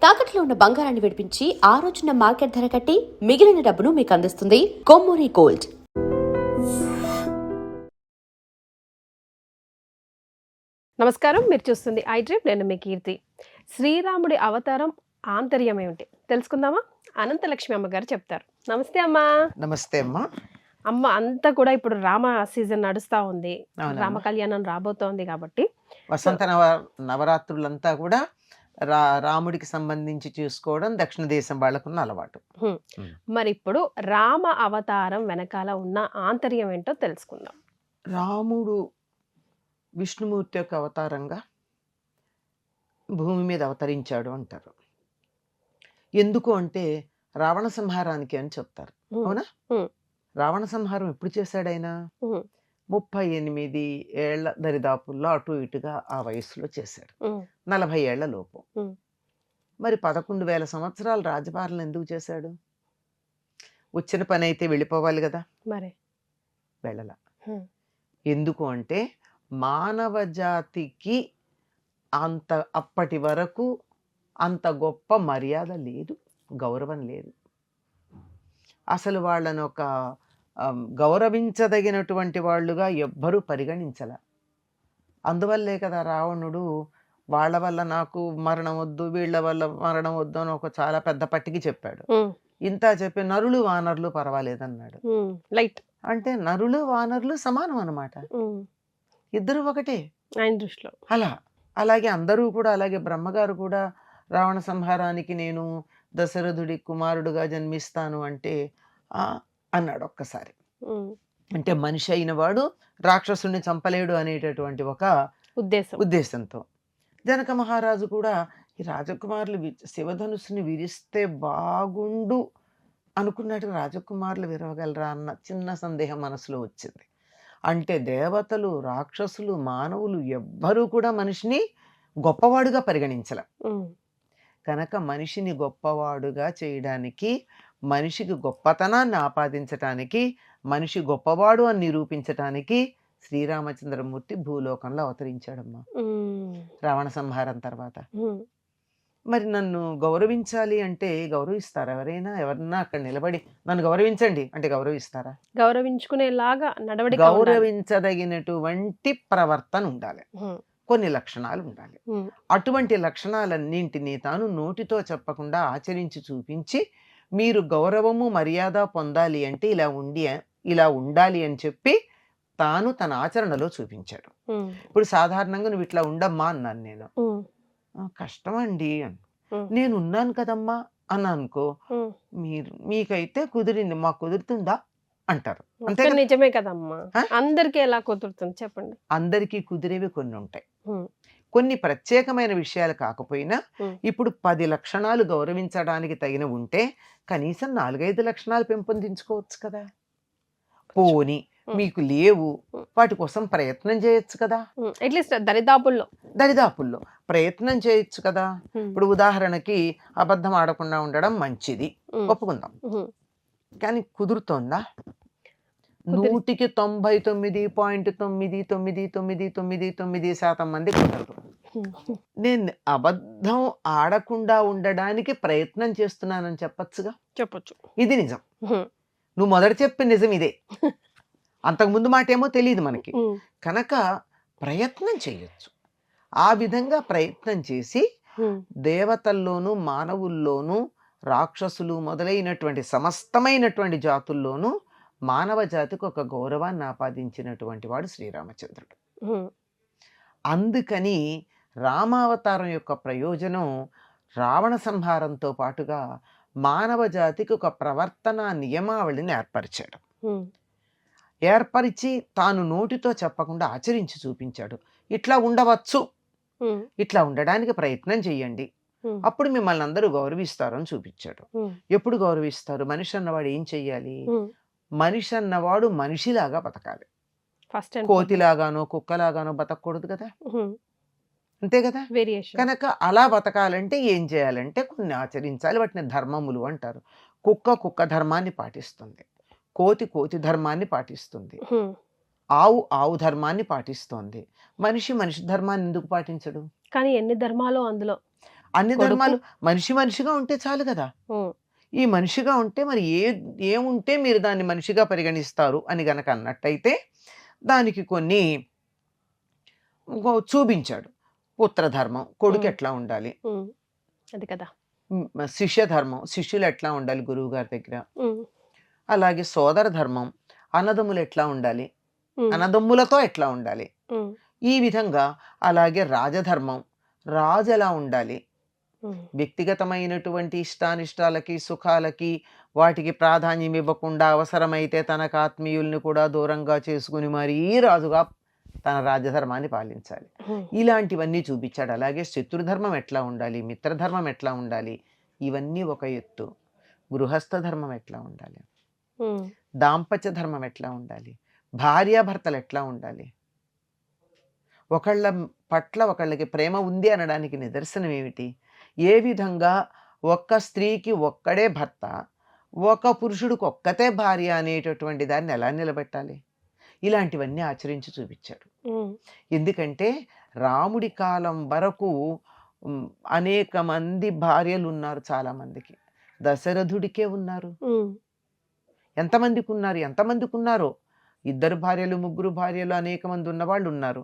తాకట్లో ఉన్న బంగారాన్ని విడిపించి ఆ రోజున మార్కెట్ ధర కట్టి మిగిలిన డబ్బును మీకు అందిస్తుంది కొమ్మూరి గోల్డ్. నమస్కారం, మీరు చూస్తుంది ఐ డ్రీమ్. నేను మీ కీర్తి. శ్రీరాముడి అవతారం ఆంతర్యం ఏమిటి తెలుసుకుందామా? అనంతలక్ష్మి అమ్మగారు చెప్తారు. నమస్తే అమ్మా. నమస్తే అమ్మా. అమ్మ, అంతా కూడా ఇప్పుడు రామ సీజన్ నడుస్తా ఉంది, రామ కళ్యాణం రాబోతోంది కాబట్టి వసంత నవరాత్రులంతా కూడా రాముడికి సంబంధించి చూసుకోవడం దక్షిణ దేశం వాళ్ళకున్న అలవాటు. మరి ఇప్పుడు రామ అవతారం వెనకాల ఉన్న ఆంతర్యం ఏంటో తెలుసుకుందాం. రాముడు విష్ణుమూర్తి యొక్క అవతారంగా భూమి మీద అవతరించాడు అంటారు. ఎందుకు అంటే రావణ సంహారానికి అని చెప్తారు. అవునా? రావణ సంహారం ఎప్పుడు చేశాడు ఆయన? 38 ఏళ్ల దరిదాపుల్లో అటు ఇటుగా ఆ వయసులో చేశాడు. 40 ఏళ్ల లోపు. మరి 11,000 సంవత్సరాలు రాజపాలన ఎందుకు చేశాడు? వచ్చిన పని అయితే వెళ్ళిపోవాలి కదా, మరి వెళ్ళల. ఎందుకు అంటే మానవ జాతికి అప్పటి వరకు అంత గొప్ప మర్యాద లేదు, గౌరవం లేదు. అసలు వాళ్ళని ఒక గౌరవించదగినటువంటి వాళ్ళుగా ఎవ్వరూ పరిగణించల. అందువల్లే కదా రావణుడు వాళ్ళ వల్ల నాకు మరణం వద్దు, వీళ్ళ వల్ల మరణం వద్దు అని ఒక చాలా పెద్ద పట్టికి చెప్పాడు. ఇంత చెప్పి నరులు వానరులు పర్వాలేదన్నాడు. లైట్ అంటే నరులు వానరులు సమానం అన్నమాట, ఇద్దరు ఒకటే ఆయన దృష్టిలో. అలాగే అందరూ కూడా, అలాగే బ్రహ్మగారు కూడా రావణ సంహారానికి నేను దశరథుడి కుమారుడుగా జన్మిస్తాను అంటే అన్నాడు ఒక్కసారి. అంటే మనిషి అయిన వాడు రాక్షసుని చంపలేడు అనేటటువంటి ఒక ఉద్దేశంతో జనక మహారాజు కూడా ఈ రాజకుమారులు శివధనుసుని విరిస్తే బాగుండు అనుకున్నట్టు రాజకుమారులు విరవగలరా అన్న చిన్న సందేహం మనసులో వచ్చింది. అంటే దేవతలు, రాక్షసులు, మానవులు ఎవ్వరూ కూడా మనిషిని గొప్పవాడుగా పరిగణించలే. కనుక మనిషిని గొప్పవాడుగా చేయడానికి, మనిషికి గొప్పతనాన్ని ఆపాదించటానికి, మనిషి గొప్పవాడు అని నిరూపించటానికి శ్రీరామచంద్రమూర్తి భూలోకంలో అవతరించాడమ్మా రావణ సంహారం తర్వాత. మరి నన్ను గౌరవించాలి అంటే గౌరవిస్తారా ఎవరైనా? ఎవరన్నా అక్కడ నిలబడి నన్ను గౌరవించండి అంటే గౌరవిస్తారా? గౌరవించుకునేలాగా నడవడిక, గౌరవించదగినటువంటి ప్రవర్తన ఉండాలి, కొన్ని లక్షణాలు ఉండాలి. అటువంటి లక్షణాలన్నింటినీ తాను నోటితో చెప్పకుండా ఆచరించి చూపించి, మీరు గౌరవము మర్యాద పొందాలి అంటే ఇలా ఉండాలి అని చెప్పి తాను తన ఆచరణలో చూపించాడు. ఇప్పుడు సాధారణంగా నువ్వు ఇట్లా ఉండమ్మా అన్నాను నేను. కష్టమండి అని, నేను ఉన్నాను కదమ్మా అని అనుకో, మీకైతే కుదిరింది, మాకు కుదురుతుందా అంటారు. అంతే. నిజమే కదమ్మా, అందరికీ ఎలా కుదురుతుంది చెప్పండి? అందరికీ కుదిరేవి కొన్ని ఉంటాయి, కొన్ని ప్రత్యేకమైన విషయాలు కాకపోయినా. ఇప్పుడు 10 లక్షణాలు గౌరవించడానికి తగిన ఉంటే కనీసం 4-5 లక్షణాలు పెంపొందించుకోవచ్చు కదా. పోని మీకు లేవు, వాటి కోసం ప్రయత్నం చేయొచ్చు కదా. అట్లీస్ట్ దరిదాపుల్లో ప్రయత్నం చేయొచ్చు కదా. ఇప్పుడు ఉదాహరణకి అబద్ధం ఆడకుండా ఉండడం మంచిది ఒప్పుకుందాం, కానీ కుదురుతోందా? 100కి 99.999999% మంది కుదరదు. నేను అబద్ధం ఆడకుండా ఉండడానికి ప్రయత్నం చేస్తున్నానని చెప్పొచ్చు. ఇది నిజం. నువ్వు మొదట చెప్పిన నిజం ఇదే, అంతకుముందు మాట ఏమో తెలియదు మనకి. కనుక ప్రయత్నం చేయొచ్చు. ఆ విధంగా ప్రయత్నం చేసి దేవతల్లోనూ, మానవుల్లోనూ, రాక్షసులు మొదలైనటువంటి సమస్తమైనటువంటి జాతుల్లోనూ మానవ జాతికి ఒక గౌరవాన్ని ఆపాదించినటువంటి వాడు శ్రీరామచంద్రుడు. అందుకని రామావతారం యొక్క ప్రయోజనం రావణ సంహారంతో పాటుగా మానవ జాతికి ఒక ప్రవర్తన నియమావళిని ఏర్పరిచి తాను నోటితో చెప్పకుండా ఆచరించి చూపించాడు. ఇట్లా ఉండవచ్చు, ఇట్లా ఉండడానికి ప్రయత్నం చెయ్యండి, అప్పుడు మిమ్మల్ని అందరూ గౌరవిస్తారు అని చూపించాడు. ఎప్పుడు గౌరవిస్తారు? మనిషి అన్నవాడు ఏం చెయ్యాలి? మనిషి అన్నవాడు మనిషిలాగా బతకాలి, కోతిలాగానో కుక్కలాగానో బతకూడదు కదా, అంతే కదా. కనుక అలా బతకాలంటే ఏం చేయాలంటే కొన్ని ఆచరించాలి. వాటిని ధర్మములు అంటారు. కుక్క ధర్మాన్ని పాటిస్తుంది, కోతి ధర్మాన్ని పాటిస్తుంది, ఆవు ధర్మాన్ని పాటిస్తోంది. మనిషి ధర్మాన్ని ఎందుకు పాటించడు? కానీ ఎన్ని ధర్మాలు అందులో అన్ని ధర్మాలు మనిషిగా ఉంటే చాలు కదా. ఈ మనిషిగా ఉంటే మరి ఏముంటే మీరు దాన్ని మనిషిగా పరిగణిస్తారు అని గనక అన్నట్టయితే దానికి కొన్ని చూపించాడు. పుత్రధర్మం, కొడుకు ఎట్లా ఉండాలి, అది కదా. శిష్య ధర్మం, శిష్యులు ఎట్లా ఉండాలి గురువు గారి దగ్గర. అలాగే సోదర ధర్మం, అన్నదమ్ములు ఎట్లా ఉండాలి, అన్నదమ్ములతో ఎట్లా ఉండాలి, ఈ విధంగా. అలాగే రాజధర్మం, రాజు ఎలా ఉండాలి, వ్యక్తిగతమైనటువంటి ఇష్టానిష్టాలకి సుఖాలకి వాటికి ప్రాధాన్యం ఇవ్వకుండా అవసరమైతే తనకు ఆత్మీయుల్ని కూడా దూరంగా చేసుకుని మరీ రాజుగా తన రాజధర్మాన్ని పాలించాలి. ఇలాంటివన్నీ చూపించాడు. అలాగే శత్రుధర్మం ఎట్లా ఉండాలి, మిత్రధర్మం ఎట్లా ఉండాలి, ఇవన్నీ ఒక ఎత్తు. గృహస్థ ధర్మం ఎట్లా ఉండాలి, దాంపత్య ధర్మం ఎట్లా ఉండాలి, భార్యాభర్తలు ఎట్లా ఉండాలి, ఒకళ్ళ పట్ల ఒకళ్ళకి ప్రేమ ఉంది అనడానికి నిదర్శనం ఏమిటి, ఏ విధంగా ఒక్క స్త్రీకి ఒక్కడే భర్త, ఒక పురుషుడికి ఒక్కతే భార్య అనేటటువంటి దాన్ని ఎలా నిలబెట్టాలి, ఇలాంటివన్నీ ఆచరించి చూపించాడు. ఎందుకంటే రాముడి కాలం వరకు అనేక మంది భార్యలు ఉన్నారు, చాలా మందికి. దశరథుడికే ఉన్నారు. ఎంతమందికి ఉన్నారో 2 భార్యలు 3 భార్యలు అనేక మంది ఉన్న వాళ్ళు ఉన్నారు.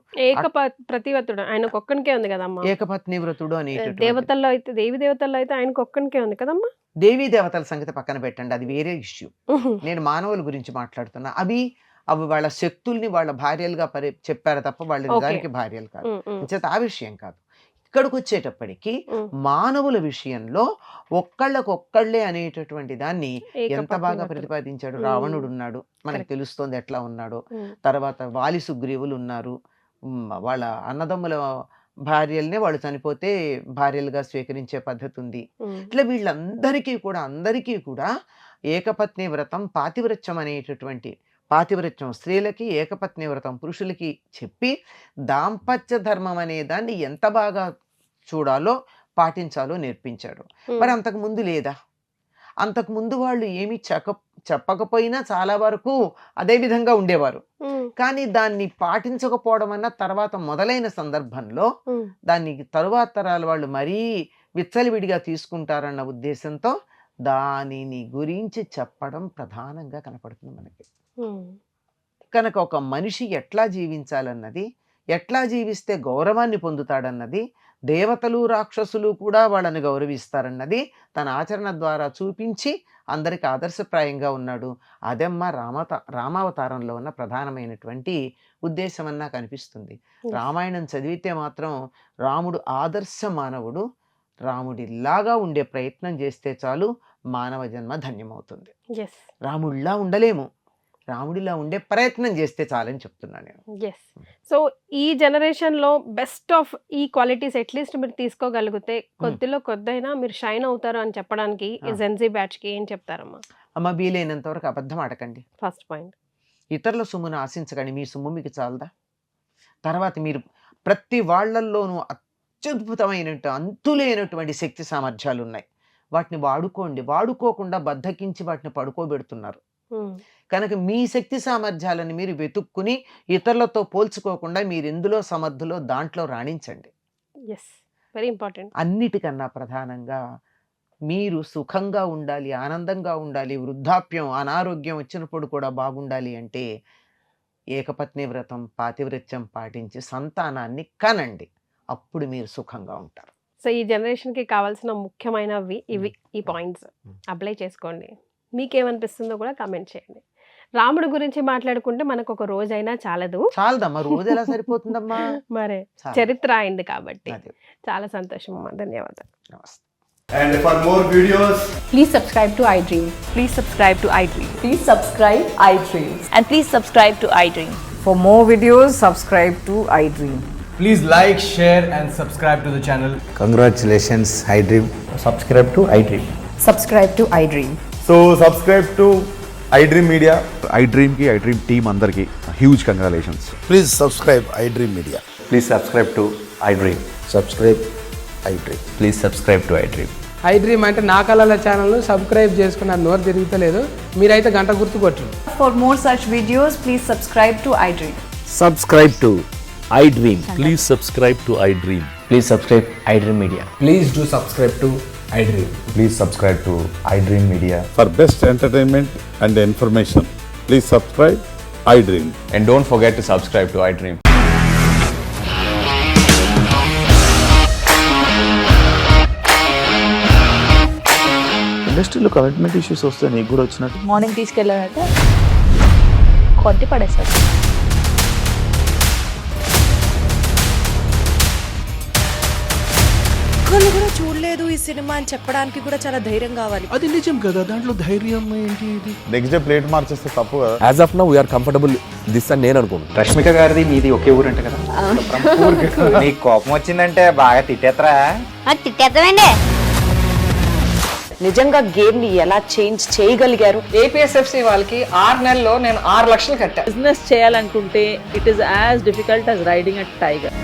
ప్రతివ్రతుడు ఆయనకు ఒక్కనికే ఉంది కదమ్మా, ఏకపత్ని వ్రతుడు అనేటటువంటి. దేవతల్లో అయితే దేవి దేవతల్లో అయితే ఆయనకు ఒక్కనికే ఉంది కదమ్మా. దేవీ దేవతల సంగతి పక్కన పెట్టండి, అది వేరే ఇష్యూ. నేను మానవుల గురించి మాట్లాడుతున్నా. అవి వాళ్ళ శక్తుల్ని వాళ్ళ భార్యలుగా చెప్పారు తప్ప వాళ్ళు నిజానికి భార్యలు కాదు. అంచేత ఆ విషయం కాదు. ఇక్కడికి వచ్చేటప్పటికి మానవుల విషయంలో ఒక్కళ్ళే అనేటటువంటి దాన్ని ఎంత బాగా ప్రతిపాదించాడు. రావణుడు ఉన్నాడు, మనకు తెలుస్తోంది ఎట్లా ఉన్నాడో. తర్వాత వాలి సుగ్రీవులు ఉన్నారు, వాళ్ళ అన్నదమ్ముల భార్యల్నే వాళ్ళు చనిపోతే భార్యలుగా స్వీకరించే పద్ధతి ఉంది. ఇట్లా వీళ్ళందరికీ కూడా ఏకపత్ని వ్రతం, పాతివ్రత్యం అనేటటువంటి, పాతివ్రత్యం స్త్రీలకి, ఏకపత్ని వ్రతం పురుషులకి చెప్పి దాంపత్య ధర్మం అనే దాన్ని ఎంత బాగా చూడాలో పాటించాలో నేర్పించాడు. మరి అంతకుముందు లేదా? అంతకుముందు వాళ్ళు ఏమి చెప్పకపోయినా చాలా వరకు అదే విధంగా ఉండేవారు. కానీ దాన్ని పాటించకపోవడం అన్న తర్వాత మొదలైన సందర్భంలో దాన్ని తరువాత తరాల వాళ్ళు మరీ విచ్చలవిడిగా తీసుకుంటారన్న ఉద్దేశంతో దానిని గురించి చెప్పడం ప్రధానంగా కనపడుతుంది మనకి. కనుక ఒక మనిషి ఎట్లా జీవించాలన్నది, ఎట్లా జీవిస్తే గౌరవాన్ని పొందుతాడన్నది, దేవతలు రాక్షసులు కూడా వాళ్ళని గౌరవిస్తారన్నది తన ఆచరణ ద్వారా చూపించి అందరికి ఆదర్శప్రాయంగా ఉన్నాడు. అదమ్మ రామావతారంలో ఉన్న ప్రధానమైనటువంటి ఉద్దేశం అన్నా కనిపిస్తుంది. రామాయణం చదివితే మాత్రం రాముడు ఆదర్శ మానవుడు. రాముడిలాగా ఉండే ప్రయత్నం చేస్తే చాలు మానవ జన్మ ధన్యమవుతుంది. రాముడిలా ఉండలేము, రాముడిలా ఉండే ప్రయత్నం చేస్తే చాలని చెప్తున్నాను నేను. సో ఈ జనరేషన్ లో బెస్ట్ ఆఫ్ ఈ క్వాలిటీస్ అట్లీస్ట్ మీరు తీసుకోగలిగితే కొద్దిలో కొద్దైనా మీరు షైన్ అవుతారు అని చెప్పడానికి జెన్జీ బ్యాచ్ కి ఏం చెప్తారమ్మా? అమ్మ, వీలైనంత వరకు అబద్ధం ఆడకండి. First point. ఇతరుల సొమ్మును ఆశించకండి, మీ సొమ్ము మీకు చాలదా? తర్వాత మీరు ప్రతి వాళ్ళల్లోనూ అత్యద్భుతమైన అంతులేనటువంటి శక్తి సామర్థ్యాలు ఉన్నాయి, వాటిని వాడుకోండి. వాడుకోకుండా బద్దకించి వాటిని పడుకోబెడుతున్నారు. కనుక మీ శక్తి సామర్థ్యాలను మీరు వెతుక్కుని ఇతరులతో పోల్చుకోకుండా మీరు ఎందులో సమర్థులో దాంట్లో రాణించండి. Very important. అన్నిటికన్నా ప్రధానంగా మీరు సుఖంగా ఉండాలి, ఆనందంగా ఉండాలి, వృద్ధాప్యం అనారోగ్యం వచ్చినప్పుడు కూడా బాగుండాలి అంటే ఏకపత్ని వ్రతం, పాతివ్రత్యం పాటించి సంతానాన్ని కనండి. అప్పుడు మీరు సుఖంగా ఉంటారు. సో ఈ జనరేషన్ కి కావాల్సిన ముఖ్యమైనవి ఇవి, ఈ పాయింట్స్ అప్లై చేసుకోండి. మీకేమనిపిస్తుందో కూడా కామెంట్ చేయండి. రాముడి గురించి మాట్లాడుకుంటే మనకు ఒక రోజైనా చాలదమ్మా. రోజు ఎలా సరిపోతుందమ్మా? మరే చరిత్ర అయింది కాబట్టి. చాలా సంతోషం అమ్మా, ధన్యవాదాలు. నమస్తే. And for more videos, please subscribe to iDream. Please subscribe to iDream. Please subscribe iDream. And please subscribe to iDream. For more videos, subscribe to iDream. please like, share and subscribe to the channel. Congratulations, iDream. Subscribe to iDream. Subscribe to iDream. So subscribe to iDream Media. iDream ki iDream team andarki huge congratulations. Please subscribe iDream Media. Please subscribe to iDream. Subscribe iDream. Please subscribe to iDream. iDream అంటే నా కళల ఛానల్ను subscribe చేసుకున్న నోరు తిరుగుతలేదు, మీరైతే గంట గుర్తు కొట్టండి. For more such videos, please subscribe to iDream. Subscribe to iDream. Please subscribe to iDream. Please subscribe iDream Media. Please do subscribe to iDream. Please subscribe to iDream Media. For best entertainment and information, please subscribe iDream. And don't forget to subscribe to iDream. ఇండస్ట్రీలో commitment issues వస్తే నీకు కూడా వచ్చినట్టు morning తీసుకెళ్ళారంటే కొట్టి పడేస్తారు. ఒక్కళ్ళు కూడా చూడలేదు ఈ సినిమా అని చెప్పడానికి కూడా చాలా ధైర్యం కావాలి. అది నిజం కదా, దాంట్లో ధైర్యం ఏంటి? ఇది నెక్స్ట్ డే ప్లేట్ మార్చేస్తే తప్పు కదా. As of now, we are comfortable this అని నేను అనుకుంటున్నాను. రష్మిక గారిది మీది ఒకే ఊరంట కదా. నీకు కోపం వచ్చిందంటే బాగా తిట్టేత్తరా? తిట్టేద్దామండి. నిజంగా గేమ్ ని ఎలా చేంజ్ చేయగలిగారు? ఏపీఎస్ఎఫ్సి వాళ్ళకి 6 నెలల్లో నేను 6 లక్షలు కట్టా. బిజినెస్ చేయాలనుకుంటే it is as difficult as riding a tiger.